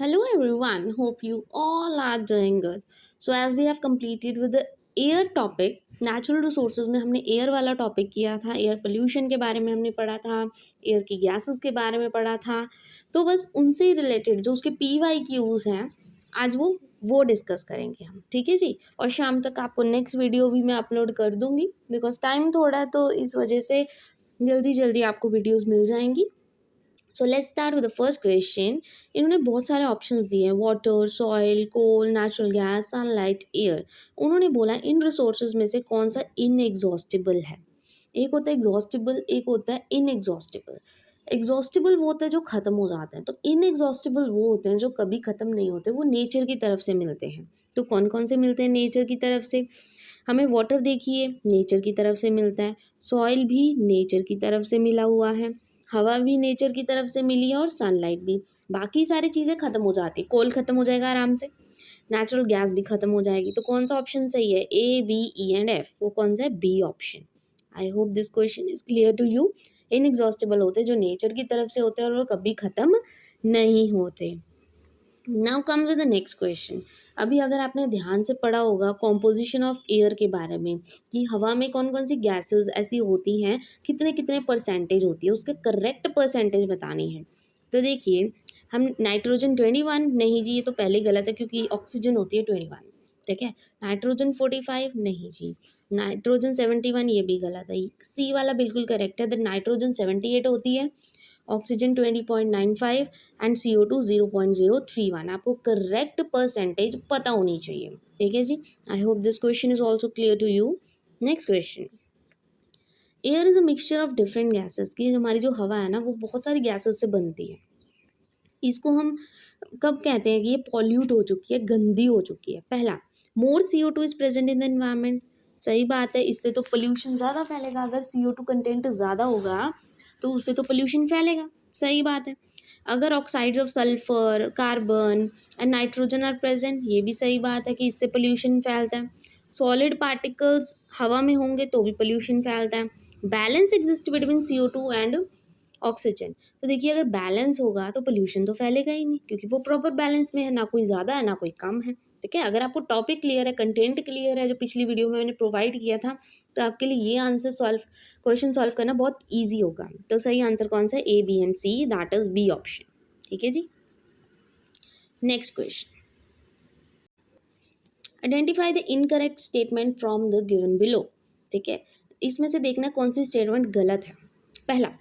Hello everyone, hope you all are doing good. So as we have completed with the air topic, natural resources में हमने air वाला topic किया था, air pollution के बारे में हमने पढ़ा था, एयर की गैसेस के बारे में पढ़ा था। तो बस उनसे रिलेटेड जो उसके PYQs हैं आज वो डिस्कस करेंगे हम, ठीक है जी। और शाम तक आपको नेक्स्ट वीडियो भी मैं अपलोड कर दूंगी, बिकॉज टाइम थोड़ा है तो इस वजह से जल्दी जल्दी आपको वीडियोज़ मिल जाएंगी। So let's start with the first question. इन्होंने बहुत सारे ऑप्शंस दिए हैं, वाटर, सॉइल, कोल, नेचुरल गैस, सनलाइट, एयर। उन्होंने बोला इन रिसोर्सेज में से कौन सा इनएग्जॉस्टिबल है। एक होता है एग्जॉस्टिबल, एक होता है इनएग्जॉस्टिबल। एग्जॉस्टिबल वो होता है जो ख़त्म हो जाते हैं, तो इनएग्जॉस्टिबल वो होते हैं जो कभी ख़त्म नहीं होते, वो नेचर की तरफ से मिलते हैं। तो कौन कौन से मिलते हैं नेचर की तरफ से? हमें वाटर देखिए नेचर की तरफ से मिलता है, सॉइल भी नेचर की तरफ से मिला हुआ है, हवा भी नेचर की तरफ से मिली है और सनलाइट भी। बाकी सारी चीज़ें ख़त्म हो जाती है, कोल ख़त्म हो जाएगा आराम से, नेचुरल गैस भी ख़त्म हो जाएगी। तो कौन सा ऑप्शन सही है? A, B, E and F। वो कौन सा है? B option. I hope this question is clear to you. Inexhaustible होते हैं जो नेचर की तरफ से होते हैं और वो कभी ख़त्म नहीं होते। Now come with the next question. अभी अगर आपने ध्यान से पढ़ा होगा कॉम्पोजिशन ऑफ एयर के बारे में कि हवा में कौन कौन सी गैसेस ऐसी होती हैं, कितने कितने परसेंटेज होती है, उसके करेक्ट परसेंटेज बतानी है। तो देखिए हम नाइट्रोजन 21, नहीं जी ये तो पहले गलत है क्योंकि ऑक्सीजन होती है 21, ठीक है। नाइट्रोजन 45, नहीं जी। नाइट्रोजन 71, ये भी गलत है। सी वाला बिल्कुल करेक्ट है। देन नाइट्रोजन 78 होती है, ऑक्सीजन 20.95 एंड CO2 0.031। आपको करेक्ट परसेंटेज पता होनी चाहिए, ठीक है जी। I hope this question is also clear to you. Next question. Air is a mixture of different gases. की हमारी जो हवा है ना वो बहुत सारी गैसेस से बनती है। इसको हम कब कहते हैं कि ये पॉल्यूट हो चुकी है, गंदी हो चुकी है? पहला, मोर CO2 is present in the environment. सही बात है, इससे तो पोल्यूशन ज़्यादा फैलेगा। अगर CO2 कंटेंट ज़्यादा होगा तो उससे तो पोल्यूशन फैलेगा, सही बात है। अगर oxides of sulphur, carbon and nitrogen are present, ये भी सही बात है कि इससे पोल्यूशन फैलता है। सॉलिड पार्टिकल्स हवा में होंगे तो भी पोल्यूशन फैलता है। Balance exist between CO2 and oxygen. तो देखिए अगर बैलेंस होगा तो पोल्यूशन तो फैलेगा ही नहीं, क्योंकि वो प्रॉपर बैलेंस में है, ना कोई ज़्यादा है ना कोई कम है, ठीक है। अगर आपको टॉपिक क्लियर है, कंटेंट क्लियर है, जो पिछली वीडियो में मैंने प्रोवाइड किया था, तो आपके लिए ये क्वेश्चन सॉल्व करना बहुत ईजी होगा। तो सही आंसर कौन सा है? A, B and C, that is B option, ठीक है जी। Next question. Identify the incorrect statement from the given below, ठीक है। इसमें से देखना कौन सी स्टेटमेंट गलत है। पहला,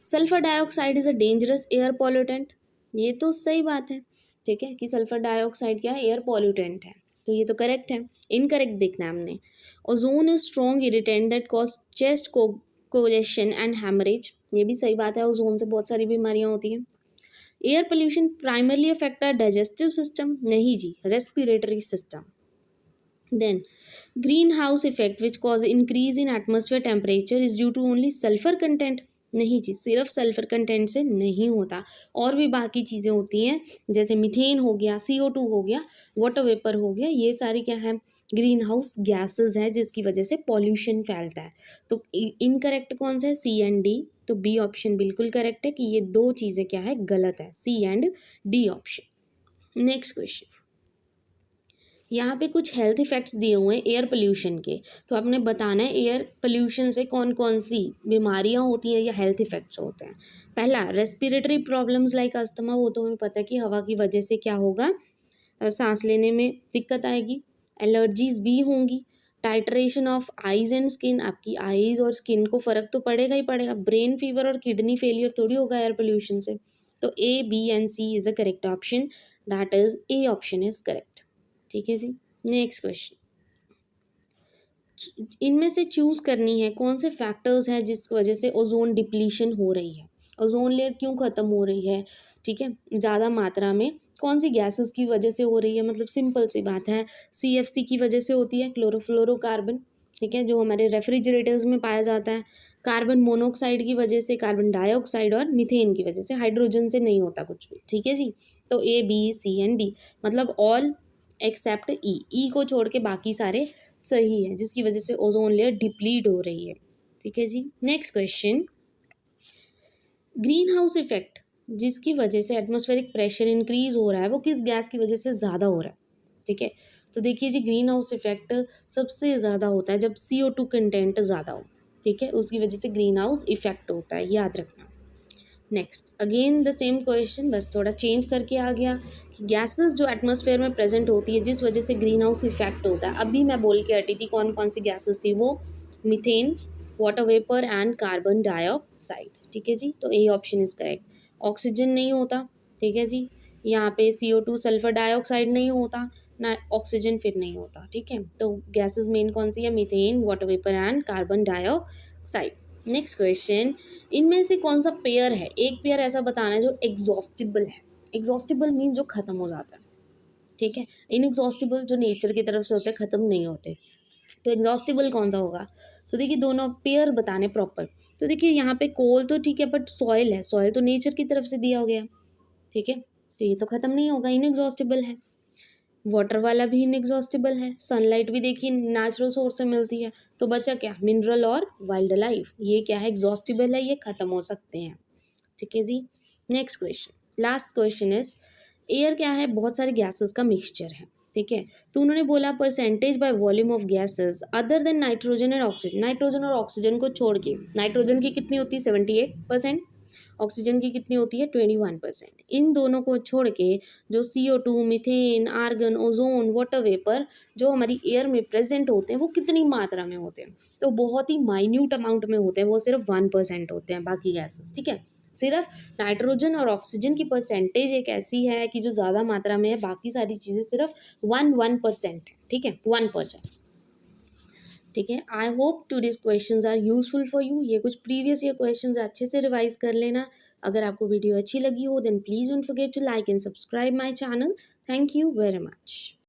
sulphur dioxide is a dangerous air pollutant. ये तो सही बात है, ठीक है, कि सल्फर डाइऑक्साइड क्या है? एयर पॉल्यूटेंट है, तो ये तो करेक्ट है। इनकरेक्ट देखना है हमने। Ozone is strong irritant that cause chest कोजेशन and haemorrhage. ये भी सही बात है, ओजोन से बहुत सारी बीमारियां होती हैं। Air pollution primarily affect our digestive system, नहीं जी, respiratory system. Then, greenhouse effect which cause increase in atmosphere temperature is due to only sulfur content, नहीं जी, सिर्फ सल्फर कंटेंट से नहीं होता, और भी बाकी चीज़ें होती हैं, जैसे मीथेन हो गया, CO2 हो गया, वाटर वेपर हो गया, ये सारी क्या है? ग्रीन हाउस गैसेज है जिसकी वजह से पॉल्यूशन फैलता है। तो इनकरेक्ट कौन सा है? C and D। तो बी ऑप्शन बिल्कुल करेक्ट है कि ये दो चीज़ें क्या है? गलत है, C and D option. Next question. यहाँ पे कुछ हेल्थ इफ़ेक्ट्स दिए हुए हैं एयर पोल्यूशन के, तो आपने बताना है एयर पोल्यूशन से कौन कौन सी बीमारियाँ होती हैं या हेल्थ इफ़ेक्ट्स होते हैं। पहला, रेस्पिरेटरी प्रॉब्लम्स लाइक अस्थमा। वो तो हमें पता है कि हवा की वजह से क्या होगा? सांस लेने में दिक्कत आएगी। एलर्जीज भी होंगी। Titration of eyes and skin, आपकी आइज और स्किन को फ़र्क तो पड़ेगा ही पड़ेगा। ब्रेन फीवर और किडनी फेलियर थोड़ी होगा एयर पोल्यूशन से। तो A, B and C is a correct option, that is A option is correct, ठीक है जी। Next question. इनमें से चूज करनी है कौन से फैक्टर्स हैं जिस वजह से ओजोन डिप्लीशन हो रही है, ओजोन लेयर क्यों ख़त्म हो रही है, ठीक है, ज़्यादा मात्रा में कौन सी गैसेस की वजह से हो रही है। मतलब सिंपल सी बात है, CFC की वजह से होती है, क्लोरोफ्लोरोकार्बन, ठीक है, जो हमारे रेफ्रिजरेटर्स में पाया जाता है। कार्बन मोनोऑक्साइड की वजह से, कार्बन डाइऑक्साइड और मीथेन की वजह से, हाइड्रोजन से नहीं होता कुछ भी, ठीक है जी। तो A, B, C and D मतलब ऑल एक्सेप्ट ई को छोड़ के बाकी सारे सही है, जिसकी वजह से ओजोन लेयर डिप्लीट हो रही है, ठीक है जी। Next question. Greenhouse effect जिसकी वजह से एटमॉस्फेरिक प्रेशर इंक्रीज हो रहा है वो किस गैस की वजह से ज़्यादा हो रहा है, ठीक है। तो देखिए जी, ग्रीन हाउस इफेक्ट सबसे ज़्यादा होता है जब CO2 कंटेंट ज़्यादा हो, ठीक है, उसकी वजह से ग्रीन हाउस इफेक्ट होता है, याद रखना। Next again the same question, बस थोड़ा चेंज करके आ गया कि गैसेस जो एटमॉस्फेयर में प्रेजेंट होती है जिस वजह से ग्रीन हाउस इफेक्ट होता है, अभी मैं बोल के हटी थी कौन कौन सी गैसेस थी, वो methane, water vapour and carbon dioxide, ठीक है जी। तो A option is correct. Oxygen नहीं होता, ठीक है जी, यहाँ पे CO2 सल्फर डाइऑक्साइड नहीं होता, ना ऑक्सीजन फिर नहीं होता, ठीक है। तो गैसेस मेन कौन सी है, methane, water vapour and carbon dioxide. Next question, इनमें से कौन सा पेयर है, एक पेयर ऐसा बताना है जो एग्जॉस्टिबल है। एग्जॉस्टिबल मीन्स जो खत्म हो जाता है, ठीक है। इनएग्जॉस्टिबल जो नेचर की तरफ से होते हैं, खत्म नहीं होते। तो एग्जॉस्टिबल कौन सा होगा, तो देखिए दोनों पेयर बताने प्रॉपर। तो देखिए यहाँ पे कोल तो ठीक है, बट सॉइल है, सॉइल तो नेचर की तरफ से दिया हो गया, ठीक है, तो ये तो खत्म नहीं होगा, इनएग्जॉस्टिबल है। वाटर वाला भी इनएग्जॉस्टिबल है, सनलाइट भी देखिए नेचुरल सोर्स से मिलती है, तो बचा क्या, मिनरल और वाइल्ड लाइफ, ये क्या है, एग्जॉस्टिबल है, ये खत्म हो सकते हैं, ठीक है जी। Next question, last question is, air क्या है, बहुत सारे गैसेस का मिक्सचर है, ठीक है। तो उन्होंने बोला percentage by volume of gases other than nitrogen and oxygen, nitrogen और ऑक्सीजन को छोड़ के, नाइट्रोजन की कितनी होती है 78%, ऑक्सीजन की कितनी होती है 21%, इन दोनों को छोड़ के जो CO2, methane, argon, ozone, water vapour जो हमारी एयर में प्रेजेंट होते हैं वो कितनी मात्रा में होते हैं, तो बहुत ही माइन्यूट अमाउंट में होते हैं, वो सिर्फ 1% होते हैं बाकी गैसेस, ठीक है। सिर्फ नाइट्रोजन और ऑक्सीजन की परसेंटेज एक ऐसी है कि जो ज़्यादा मात्रा में है, बाकी सारी चीज़ें सिर्फ 1% है, ठीक है, 1%, ठीक है। I hope today's questions are useful for you, ये कुछ प्रीवियस ईयर क्वेश्चंस अच्छे से रिवाइज कर लेना। अगर आपको वीडियो अच्छी लगी हो then please don't forget to like and subscribe my channel. Thank you very much.